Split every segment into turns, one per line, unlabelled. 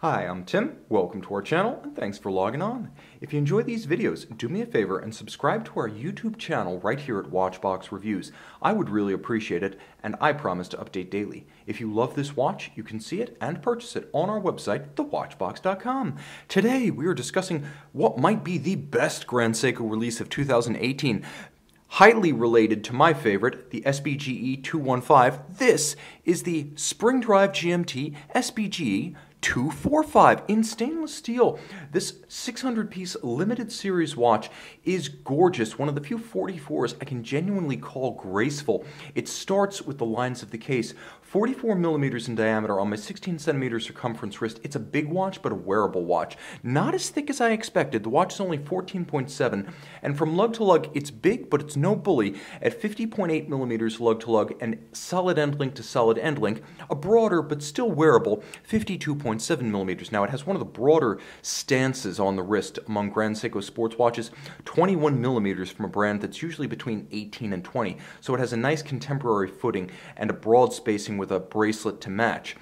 Hi, I'm Tim. Welcome to our channel, and thanks for logging on. If you enjoy these videos, do me a favor and subscribe to our YouTube channel right here at Watchbox Reviews. I would really appreciate it, and I promise to update daily. If you love this watch, you can see it and purchase it on our website, thewatchbox.com. Today, we are discussing what might be the best Grand Seiko release of 2018. Highly related to my favorite, the SBGE245, this is the Spring Drive GMT SBGE245 in stainless steel. This 600-piece limited series watch is gorgeous, one of the few 44s I can genuinely call graceful. It starts with the lines of the case. 44 millimeters in diameter on my 16 centimeter circumference wrist. It's a big watch, but a wearable watch. Not as thick as I expected. The watch is only 14.7, and from lug to lug, it's big, but it's no bully at 50.8 millimeters lug to lug and solid end link to solid end link. A broader, but still wearable, 52.7 millimeters. Now, it has one of the broader stances on the wrist among Grand Seiko sports watches, 21 millimeters from a brand that's usually between 18 and 20. So it has a nice contemporary footing and a broad spacing with a bracelet to match.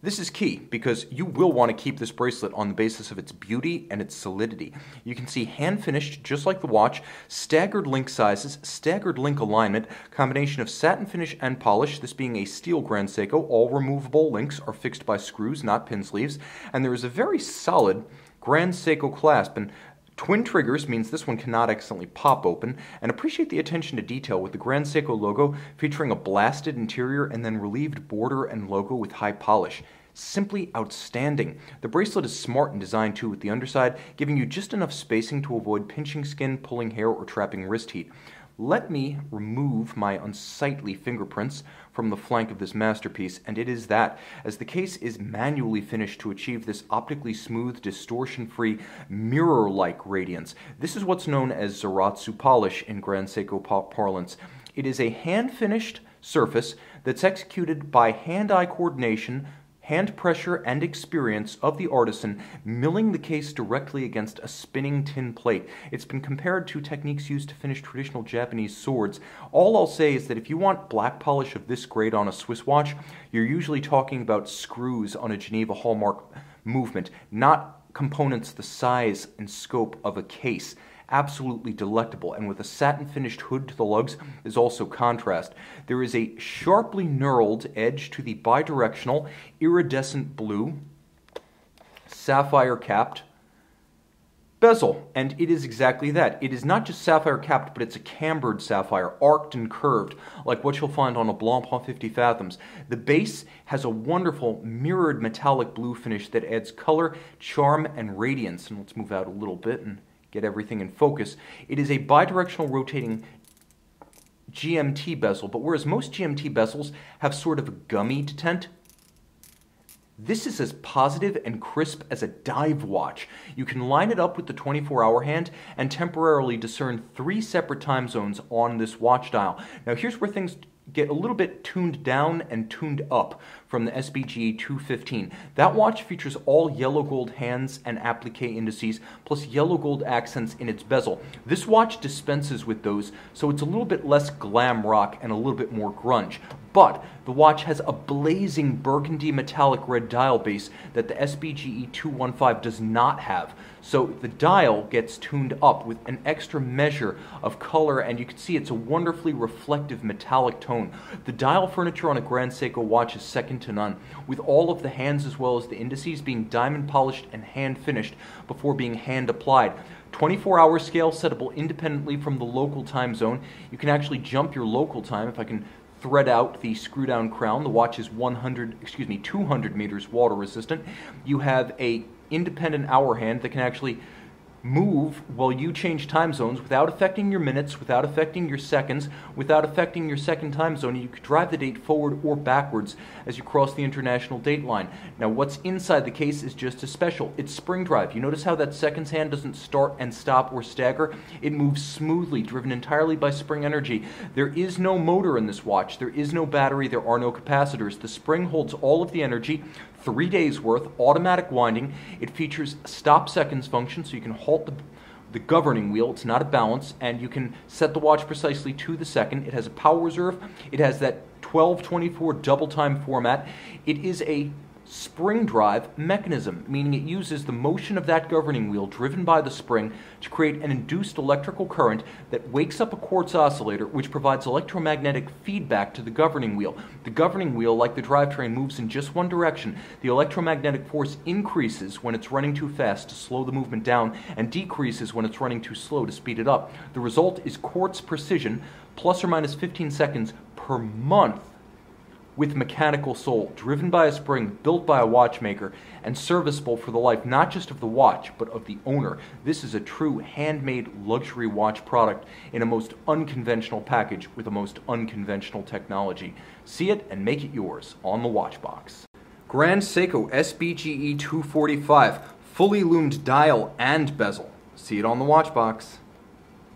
This is key because you will want to keep this bracelet on the basis of its beauty and its solidity. You can see hand finished just like the watch, staggered link sizes, staggered link alignment, combination of satin finish and polish, this being a steel Grand Seiko. All removable links are fixed by screws, not pin sleeves, and there is a very solid Grand Seiko clasp. And twin triggers means this one cannot accidentally pop open, and appreciate the attention to detail with the Grand Seiko logo featuring a blasted interior and then relieved border and logo with high polish. Simply outstanding. The bracelet is smart in design too, with the underside giving you just enough spacing to avoid pinching skin, pulling hair, or trapping wrist heat. Let me remove my unsightly fingerprints from the flank of this masterpiece, and it is that, as the case is manually finished to achieve this optically smooth, distortion-free, mirror-like radiance. This is what's known as Zaratsu polish in Grand Seiko parlance. It is a hand-finished surface that's executed by hand-eye coordination, hand pressure, and experience of the artisan, milling the case directly against a spinning tin plate. It's been compared to techniques used to finish traditional Japanese swords. All I'll say is that if you want black polish of this grade on a Swiss watch, you're usually talking about screws on a Geneva hallmark movement, not components the size and scope of a case. Absolutely delectable, and with a satin finished hood to the lugs is also contrast. There is a sharply knurled edge to the bi-directional iridescent blue sapphire-capped bezel, and it is exactly that. It is not just sapphire-capped, but it's a cambered sapphire, arced and curved, like what you'll find on a Blancpain 50 Fathoms. The base has a wonderful mirrored metallic blue finish that adds color, charm, and radiance. And let's move out a little bit and get everything in focus. It is a bidirectional rotating GMT bezel, but whereas most GMT bezels have sort of a gummy detent, this is as positive and crisp as a dive watch. You can line it up with the 24-hour hand and temporarily discern 3 separate time zones on this watch dial. Now here's where things get a little bit tuned down and tuned up from the SBGE 215. That watch features all yellow gold hands and applique indices, plus yellow gold accents in its bezel. This watch dispenses with those, so it's a little bit less glam rock and a little bit more grunge. But the watch has a blazing burgundy metallic red dial base that the SBGE 215 does not have. So the dial gets tuned up with an extra measure of color, and you can see it's a wonderfully reflective metallic tone. The dial furniture on a Grand Seiko watch is second to none, with all of the hands as well as the indices being diamond polished and hand finished before being hand applied. 24-hour scale settable independently from the local time zone. You can actually jump your local time. If I can thread out the screw down crown, the watch is 200 meters water resistant. You have a independent hour hand that can actually move while you change time zones without affecting your minutes, without affecting your seconds, without affecting your second time zone. You could drive the date forward or backwards as you cross the international date line. Now what's inside the case is just as special. It's spring drive. You notice how that seconds hand doesn't start and stop or stagger? It moves smoothly, driven entirely by spring energy. There is no motor in this watch. There is no battery. There are no capacitors. The spring holds all of the energy, 3 days worth, automatic winding. It features a stop seconds function, so you can halt the governing wheel. It's not a balance, and you can set the watch precisely to the second. It has a power reserve. It has that 12/24 double time format. It is a spring drive mechanism, meaning it uses the motion of that governing wheel driven by the spring to create an induced electrical current that wakes up a quartz oscillator, which provides electromagnetic feedback to the governing wheel. The governing wheel, like the drivetrain, moves in just one direction. The electromagnetic force increases when it's running too fast to slow the movement down, and decreases when it's running too slow to speed it up. The result is quartz precision, plus or minus 15 seconds per month, with mechanical soul, driven by a spring, built by a watchmaker, and serviceable for the life not just of the watch, but of the owner. This is a true handmade luxury watch product in a most unconventional package with a most unconventional technology. See it and make it yours on the watch box. Grand Seiko SBGE245, fully loomed dial and bezel. See it on the watch box.